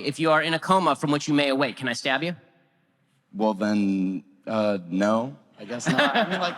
if you are in a coma from which you may awake, can I stab you? Well, then, no, I guess not. I mean, like...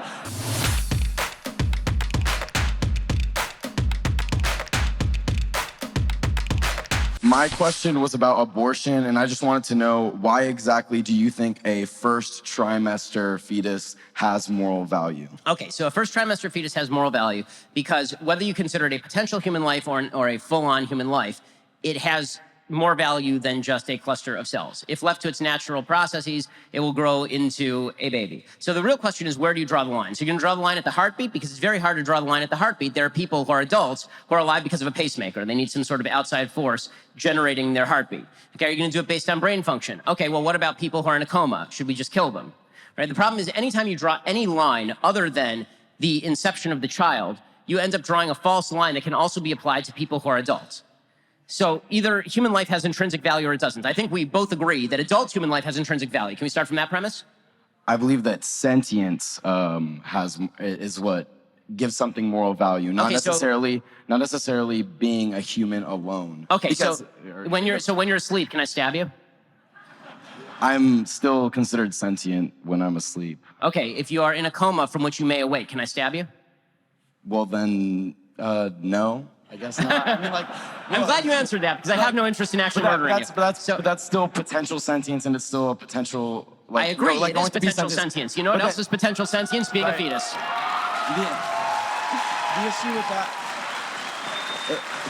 My question was about abortion, and I just wanted to know, why exactly do you think a first trimester fetus has moral value? Okay, so a first trimester fetus has moral value because whether you consider it a potential human life or a full-on human life, it has more value than just a cluster of cells. If left to its natural processes, it will grow into a baby. So the real question is, where do you draw the line? So you're going to draw the line at the heartbeat, because it's very hard to draw the line at the heartbeat. There are people who are adults who are alive because of a pacemaker. They need some sort of outside force generating their heartbeat. Okay, are you going to do it based on brain function? Okay, well, what about people who are in a coma? Should we just kill them? Right? The problem is, anytime you draw any line other than the inception of the child, you end up drawing a false line that can also be applied to people who are adults. So either human life has intrinsic value or it doesn't. I think we both agree that adult human life has intrinsic value. Can we start from that premise? I believe that sentience is what gives something moral value, not necessarily being a human alone. Okay, because, so when you're asleep, can I stab you? I'm still considered sentient when I'm asleep. Okay, if you are in a coma from which you may awake, can I stab you? Well, then, no, I guess not. I mean, like, I'm glad you answered that, because I have no interest in actually murdering you. But that's still potential sentience, and it's still a potential... Like, I agree, like, it is potential sentience. You know what else is potential sentience? Being a fetus. The issue with that...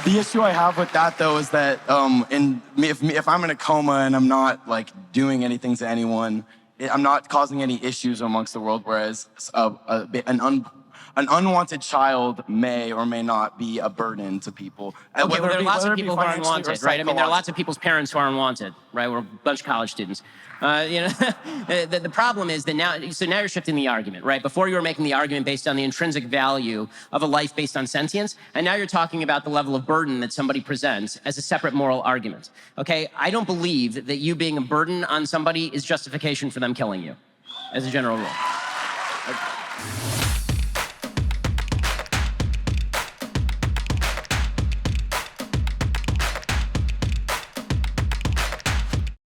The issue I have with that, though, is that if I'm in a coma and I'm not, like, doing anything to anyone, I'm not causing any issues amongst the world, whereas an unwanted child may or may not be a burden to people. Okay, well, there are lots of people who are unwanted, right? I mean, there are lots of people's parents who are unwanted, right? We're a bunch of college students. You know, the problem is that now you're shifting the argument, right? Before you were making the argument based on the intrinsic value of a life based on sentience, and now you're talking about the level of burden that somebody presents as a separate moral argument, okay? I don't believe that you being a burden on somebody is justification for them killing you, as a general rule.